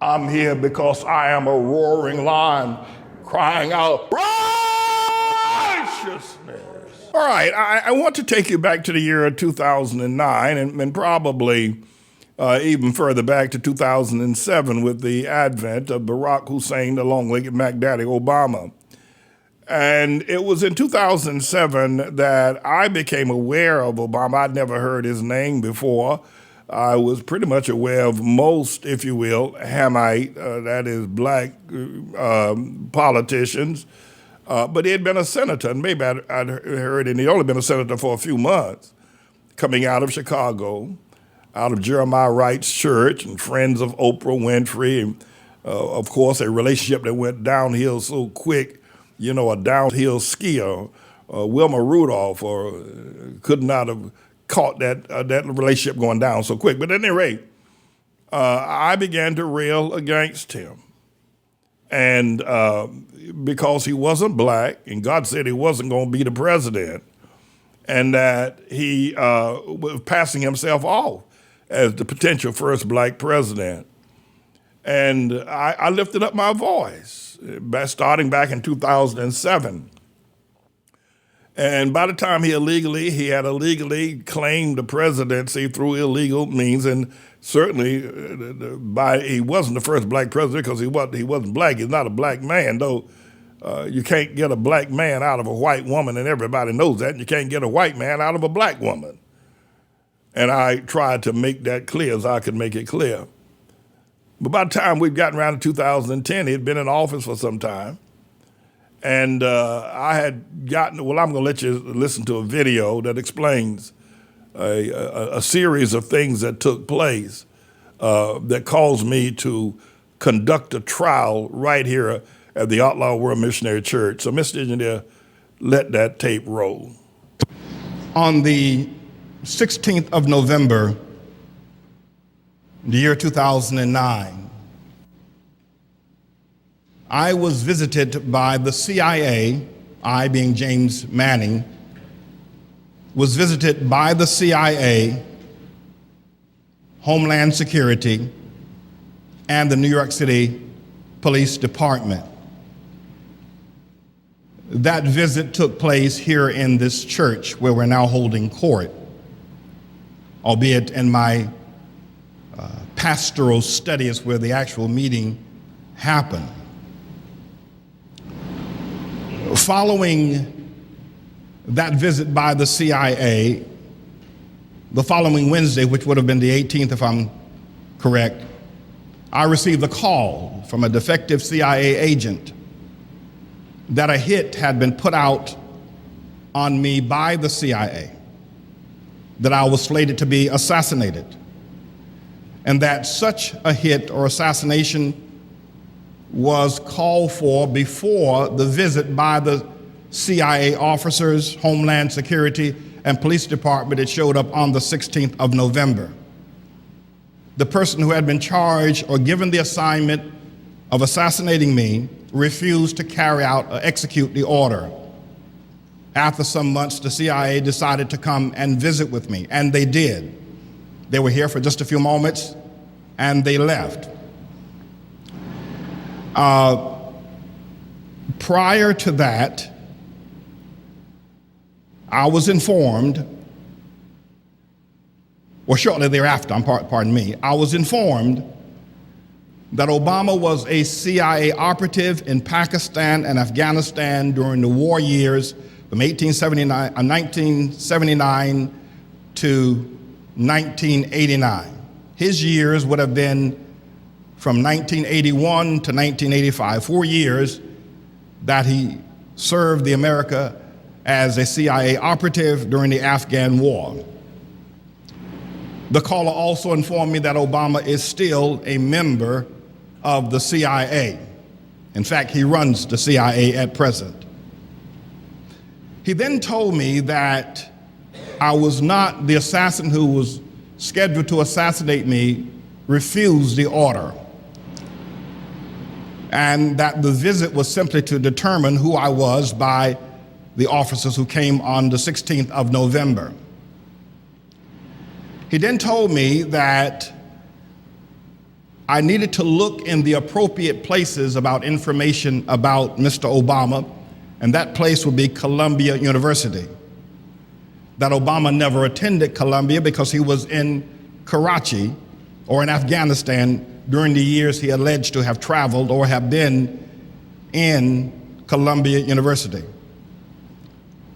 I'm here because I am a roaring lion crying out righteousness. All right, I want to take you back to the year 2009 and probably even further back to 2007 with the advent of Barack Hussein, the long-legged Mac Daddy Obama. And it was in 2007 that I became aware of Obama. I'd never heard his name before. I was pretty much aware of most, if you will, Hamite, that is black politicians. But he had been a senator, and maybe I'd heard, and he'd only been a senator for a few months, coming out of Chicago, out of Jeremiah Wright's church, and friends of Oprah Winfrey, and of course, a relationship that went downhill so quick, you know, a downhill skier, Wilma Rudolph, could not have caught that relationship going down so quick. But at any rate, I began to rail against him. And because he wasn't black, and God said he wasn't going to be the president, and that he was passing himself off as the potential first black president. And I lifted up my voice, starting back in 2007. And by the time he had illegally claimed the presidency through illegal means, and certainly he wasn't the first black president because he wasn't black. He's not a black man, though. You can't get a black man out of a white woman, and everybody knows that. And you can't get a white man out of a black woman. And I tried to make that clear as I could make it clear. But by the time we'd gotten around to 2010, he had been in office for some time. And I had gotten, well, I'm going to let you listen to a video that explains a series of things that took place that caused me to conduct a trial right here at the ATLAH World Missionary Church. So, Mr. Engineer, let that tape roll. On the 16th of November, the year 2009, I was visited by the CIA, I being James Manning, was visited by the CIA, Homeland Security, and the New York City Police Department. That visit took place here in this church where we're now holding court, albeit in my pastoral studies where the actual meeting happened. Following that visit by the CIA, the following Wednesday, which would have been the 18th if I'm correct, I received a call from a defective CIA agent that a hit had been put out on me by the CIA, that I was slated to be assassinated, and that such a hit or assassination was called for before the visit by the CIA officers, Homeland Security, and Police Department that showed up on the 16th of November. The person who had been charged or given the assignment of assassinating me refused to carry out or execute the order. After some months, the CIA decided to come and visit with me, and they did. They were here for just a few moments, and they left. Prior to that, I was informed, or shortly thereafter, pardon me, I was informed that Obama was a CIA operative in Pakistan and Afghanistan during the war years from 1979 to 1989. His years would have been from 1981 to 1985, 4 years that he served the America as a CIA operative during the Afghan war. The caller also informed me that Obama is still a member of the CIA. In fact, he runs the CIA at present. He then told me that I was not the assassin who was scheduled to assassinate me, refused the order, and that the visit was simply to determine who I was by the officers who came on the 16th of November. He then told me that I needed to look in the appropriate places about information about Mr. Obama, and that place would be Columbia University. That Obama never attended Columbia because he was in Karachi or in Afghanistan during the years he alleged to have traveled or have been in Columbia University.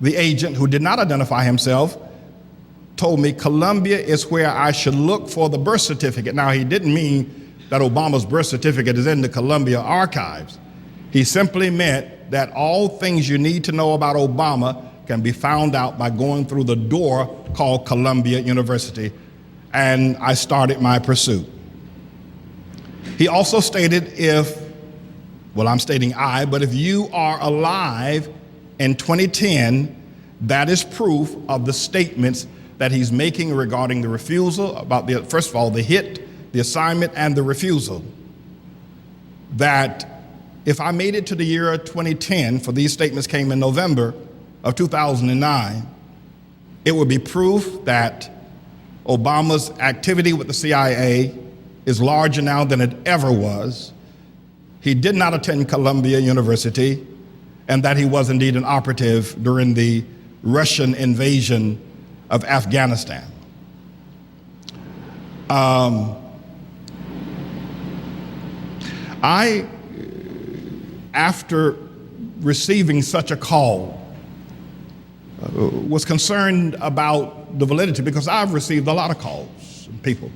The agent, who did not identify himself, told me Columbia is where I should look for the birth certificate. Now, he didn't mean that Obama's birth certificate is in the Columbia archives. He simply meant that all things you need to know about Obama can be found out by going through the door called Columbia University, and I started my pursuit. He also stated I'm stating but if you are alive in 2010, that is proof of the statements that he's making regarding the refusal, about first of all, the hit, the assignment, and the refusal. That if I made it to the year 2010, for these statements came in November of 2009, it would be proof that Obama's activity with the CIA is larger now than it ever was. He did not attend Columbia University, and that he was indeed an operative during the Russian invasion of Afghanistan. After receiving such a call, was concerned about the validity, because I've received a lot of calls from people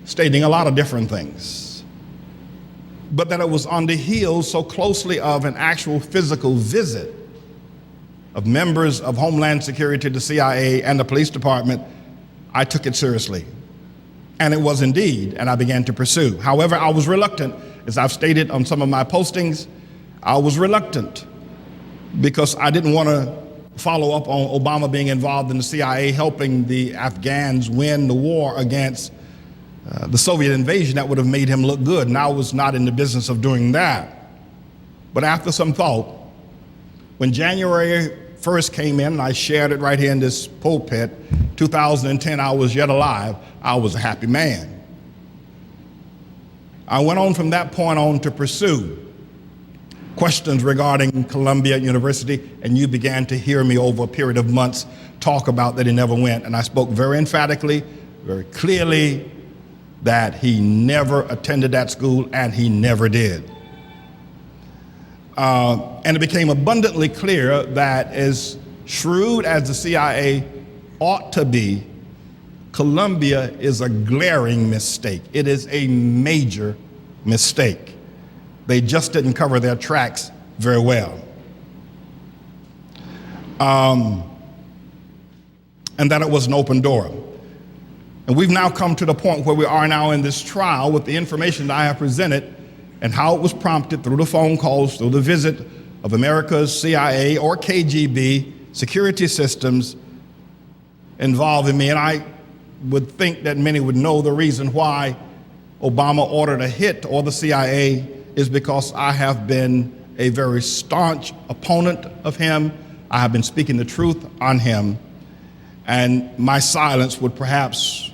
stating a lot of different things, but that it was on the heels so closely of an actual physical visit of members of Homeland Security, the CIA, and the police department, I took it seriously. And it was indeed, and I began to pursue. However, I was reluctant. As I've stated on some of my postings, I was reluctant because I didn't want to follow up on Obama being involved in the CIA helping the Afghans win the war against the Soviet invasion. That would have made him look good, and I was not in the business of doing that. But after some thought, when January 1st came in, and I shared it right here in this pulpit, 2010, I was yet alive, I was a happy man. I went on from that point on to pursue questions regarding Columbia University, and you began to hear me over a period of months talk about that he never went. And I spoke very emphatically, very clearly, that he never attended that school, and he never did. And it became abundantly clear that as shrewd as the CIA ought to be, Columbia is a glaring mistake. It is a major mistake. They just didn't cover their tracks very well. And that it was an open door. And we've now come to the point where we are now in this trial with the information that I have presented and how it was prompted through the phone calls, through the visit of America's CIA or KGB security systems involving me. And I would think that many would know the reason why Obama ordered a hit or the CIA is because I have been a very staunch opponent of him. I have been speaking the truth on him, and my silence would perhaps,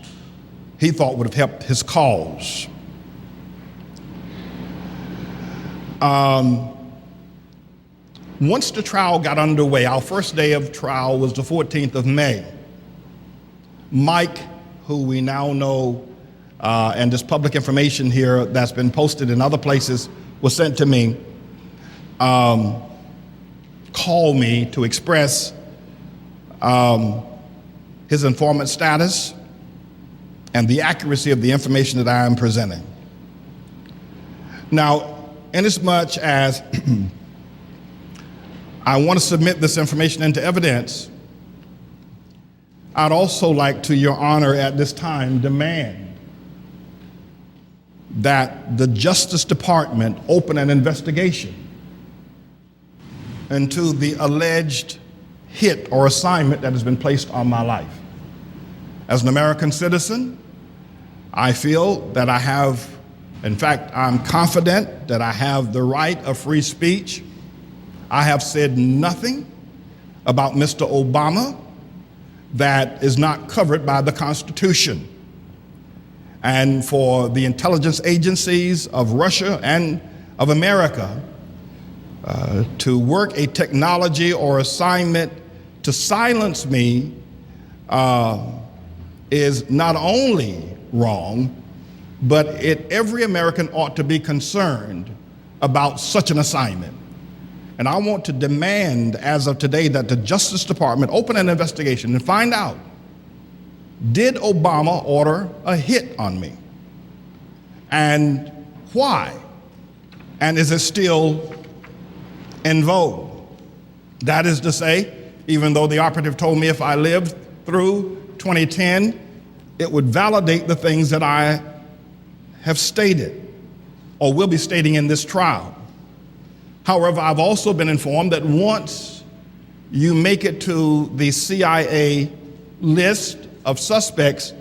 he thought, would have helped his cause. Once the trial got underway, our first day of trial was the 14th of May. Mike, who we now know, and this public information here that's been posted in other places was sent to me, called me to express his informant status and the accuracy of the information that I am presenting. Now, inasmuch as I want to submit this information into evidence, I'd also like to, Your Honor, at this time demand that the Justice Department open an investigation into the alleged hit or assignment that has been placed on my life. As an American citizen, I feel that I have, in fact, I'm confident that I have the right of free speech. I have said nothing about Mr. Obama that is not covered by the Constitution. and for the intelligence agencies of Russia and of America to work a technology or assignment to silence me is not only wrong, but every American ought to be concerned about such an assignment. And I want to demand as of today that the Justice Department open an investigation and find out, did Obama order a hit on me? And why? And is it still in vogue? That is to say, even though the operative told me if I lived through 2010, it would validate the things that I have stated or will be stating in this trial. However, I've also been informed that once you make it to the CIA list of suspects,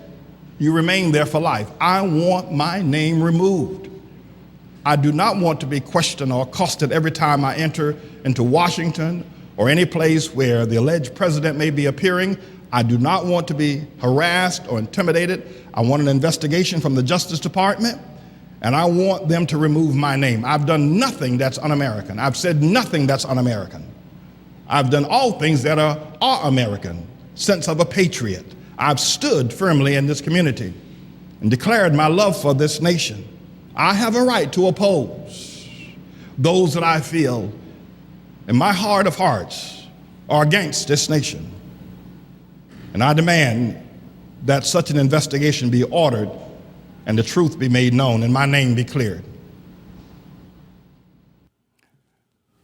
you remain there for life. I want my name removed. I do not want to be questioned or accosted every time I enter into Washington or any place where the alleged president may be appearing. I do not want to be harassed or intimidated. I want an investigation from the Justice Department, and I want them to remove my name. I've done nothing that's un-American. I've said nothing that's un-American. I've done all things that are American, sense of a patriot. I've stood firmly in this community and declared my love for this nation. I have a right to oppose those that I feel in my heart of hearts are against this nation. And I demand that such an investigation be ordered and the truth be made known and my name be cleared.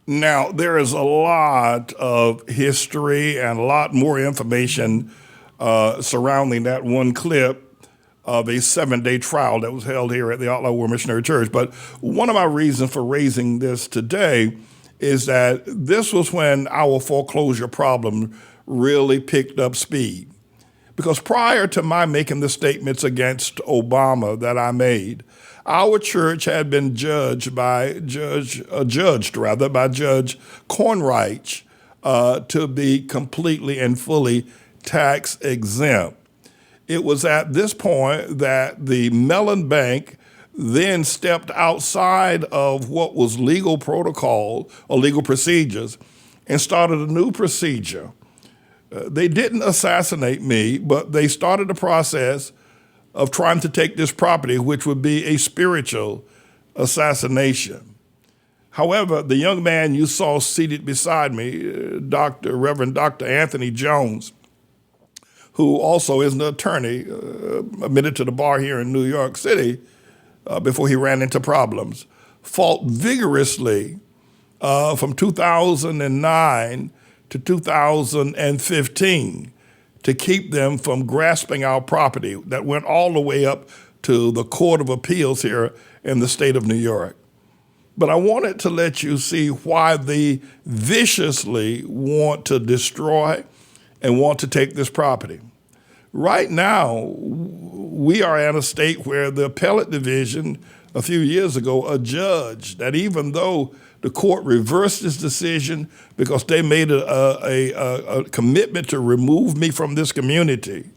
Now, there is a lot of history and a lot more information surrounding that one clip of a 7-day trial that was held here at the ATLAH World Missionary Church. But one of my reasons for raising this today is that this was when our foreclosure problem really picked up speed. Because prior to my making the statements against Obama that I made, our church had been judged by Judge Kornreich to be completely and fully tax exempt. It was at this point that the Mellon Bank then stepped outside of what was legal protocol or legal procedures and started a new procedure. They didn't assassinate me, but they started the process of trying to take this property, which would be a spiritual assassination. However, the young man you saw seated beside me, Reverend Dr. Anthony Jones, who also is an attorney, admitted to the bar here in New York City before he ran into problems, fought vigorously from 2009 to 2015 to keep them from grasping our property that went all the way up to the Court of Appeals here in the state of New York. But I wanted to let you see why they viciously want to destroy and want to take this property. Right now, we are in a state where the appellate division a few years ago adjudged that even though the court reversed its decision because they made a commitment to remove me from this community,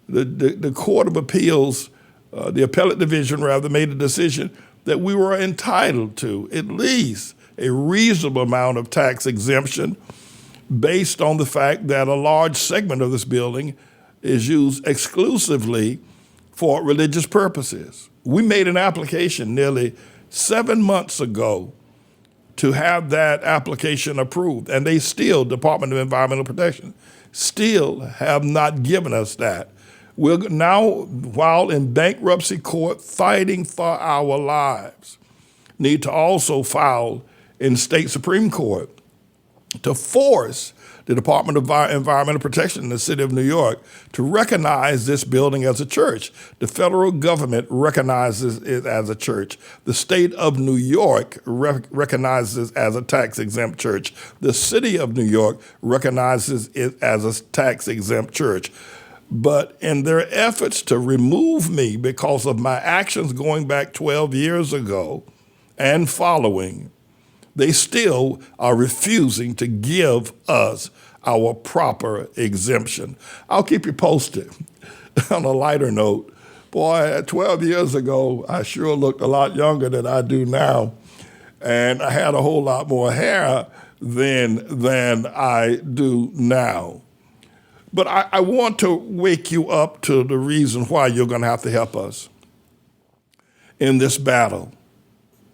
the Court of Appeals, the appellate division rather, made a decision that we were entitled to at least a reasonable amount of tax exemption based on the fact that a large segment of this building is used exclusively for religious purposes. We made an application nearly 7 months ago to have that application approved, and they still, Department of Environmental Protection, still have not given us that. We're now, while in bankruptcy court, fighting for our lives, need to also file in state Supreme Court to force the Department of Environmental Protection in the city of New York to recognize this building as a church. The federal government recognizes it as a church. The state of New York recognizes it as a tax-exempt church. The city of New York recognizes it as a tax-exempt church. But in their efforts to remove me because of my actions going back 12 years ago and following, they still are refusing to give us our proper exemption. I'll keep you posted. On a lighter note, Boy, 12 years ago, I sure looked a lot younger than I do now. And I had a whole lot more hair than I do now. But I want to wake you up to the reason why you're going to have to help us in this battle.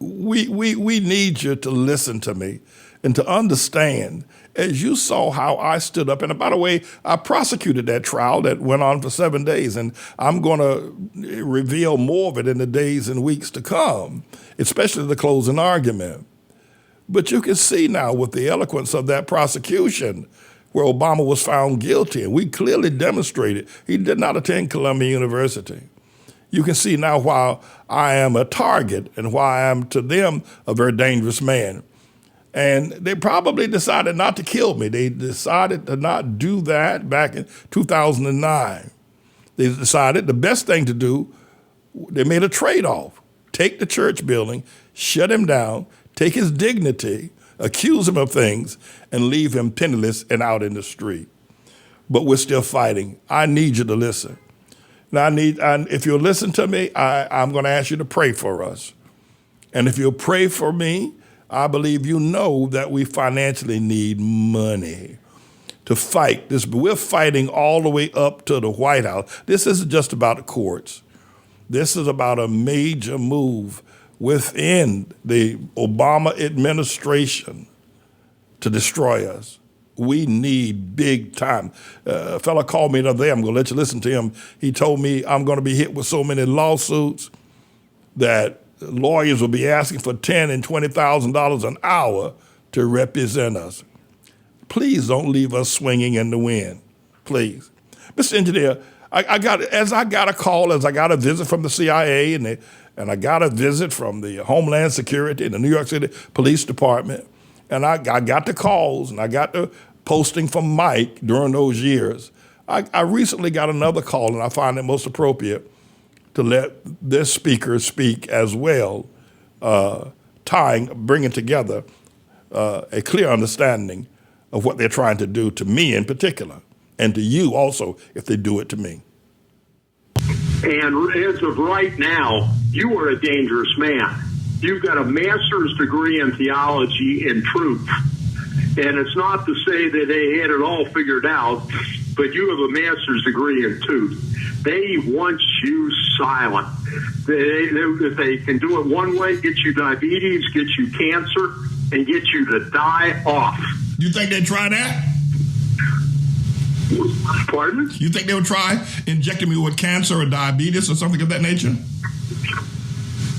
We need you to listen to me and to understand, as you saw how I stood up. And by the way, I prosecuted that trial that went on for 7 days, and I'm going to reveal more of it in the days and weeks to come, especially the closing argument. But you can see now with the eloquence of that prosecution where Obama was found guilty, and we clearly demonstrated he did not attend Columbia University. You can see now why I am a target and why I am to them a very dangerous man. And they probably decided not to kill me. They decided to not do that back in 2009. They decided the best thing to do, they made a trade-off. Take the church building, shut him down, take his dignity, accuse him of things, and leave him penniless and out in the street. But we're still fighting. I need you to listen. Now, if you'll listen to me, I'm going to ask you to pray for us. And if you'll pray for me, I believe you know that we financially need money to fight this. We're fighting all the way up to the White House. This isn't just about the courts. This is about a major move within the Obama administration to destroy us. We need big time. A fellow called me the other day. I'm going to let you listen to him. He told me I'm going to be hit with so many lawsuits that lawyers will be asking for $10,000 and $20,000 an hour to represent us. Please don't leave us swinging in the wind. Please. Mr. Engineer, I got a call, as I got a visit from the CIA, and I got a visit from the Homeland Security and the New York City Police Department, and I got the calls, and I got the posting from Mike during those years. I recently got another call, and I find it most appropriate to let this speaker speak as well, bringing together a clear understanding of what they're trying to do to me in particular, and to you also if they do it to me. And as of right now, you are a dangerous man. You've got a master's degree in theology and truth. And it's not to say that they had it all figured out, but you have a master's degree in truth. They want you silent. If they can do it one way, get you diabetes, get you cancer, and get you to die off. You think they'd try that? Pardon? You think they would try injecting me with cancer or diabetes or something of that nature?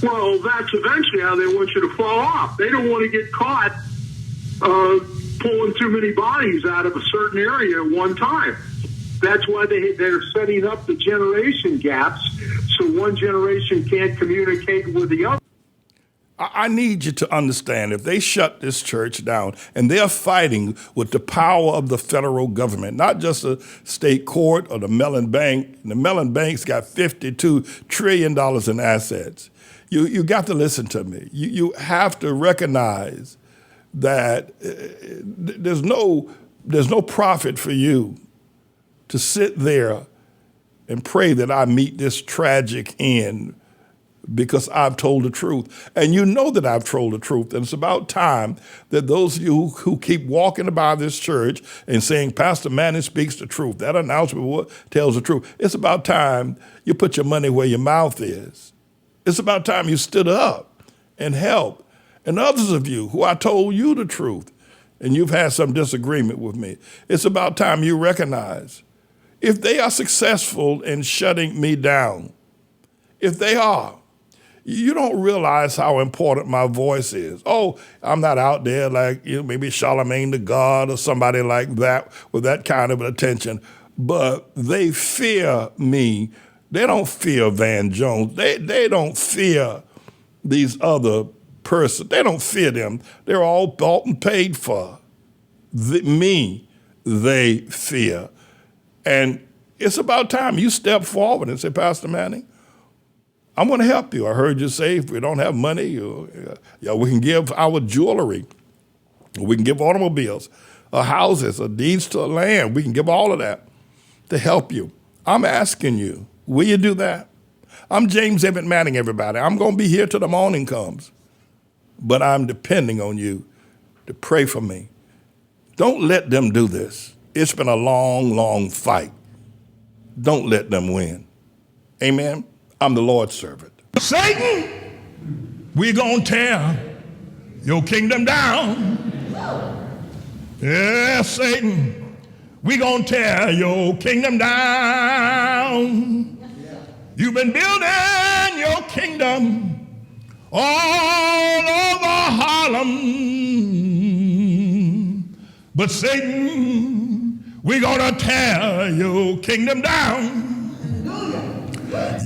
Well, that's eventually how they want you to fall off. They don't want to get caught pulling too many bodies out of a certain area at one time. That's why they're setting up the generation gaps so one generation can't communicate with the other. I need you to understand, if they shut this church down, and they're fighting with the power of the federal government, not just the state court or the Mellon Bank. The Mellon Bank's got $52 trillion in assets. You got to listen to me. You have to recognize that there's no profit for you to sit there and pray that I meet this tragic end because I've told the truth. And you know that I've told the truth. And it's about time that those of you who keep walking by this church and saying, Pastor Manning speaks the truth, that announcement tells the truth. It's about time you put your money where your mouth is. It's about time you stood up and helped. And others of you who I told you the truth, and you've had some disagreement with me, it's about time you recognize if they are successful in shutting me down, if they are, you don't realize how important my voice is. Oh, I'm not out there like maybe Charlemagne the God or somebody like that with that kind of attention, but they fear me. They don't fear Van Jones. They don't fear these other persons. They don't fear them. They're all bought and paid for. Me, they fear. And it's about time you step forward and say, Pastor Manning, I'm going to help you. I heard you say if we don't have money, we can give our jewelry, we can give automobiles, houses, deeds to land. We can give all of that to help you. I'm asking you, will you do that? I'm James Evan Manning, everybody. I'm going to be here till the morning comes. But I'm depending on you to pray for me. Don't let them do this. It's been a long, long fight. Don't let them win. Amen? I'm the Lord's servant. Satan, we're going to tear your kingdom down. Yeah, Satan, we're going to tear your kingdom down. You've been building your kingdom all over Harlem. But Satan, we're going to tear your kingdom down.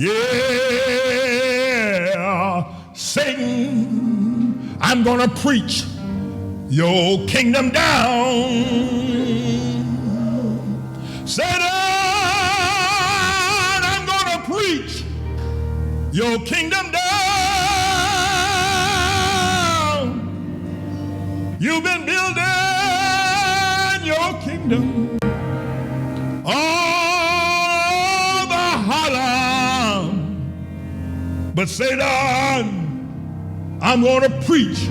Yeah, Satan, I'm going to preach your kingdom down. Satan, I'm going to preach your kingdom down. You've been building your kingdom all over Harlem. But Satan, I'm going to preach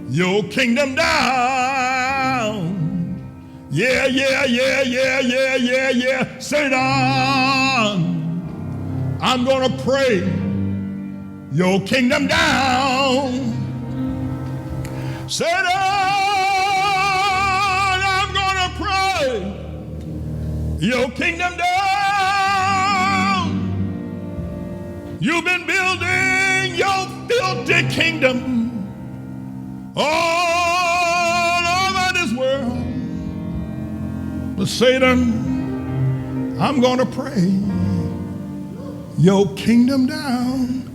your kingdom down. Yeah, yeah, yeah, yeah, yeah, yeah, yeah. Satan, I'm going to pray your kingdom down. Satan, I'm going to pray your kingdom down. You've been building your filthy kingdom all over this world. But Satan, I'm going to pray your kingdom down.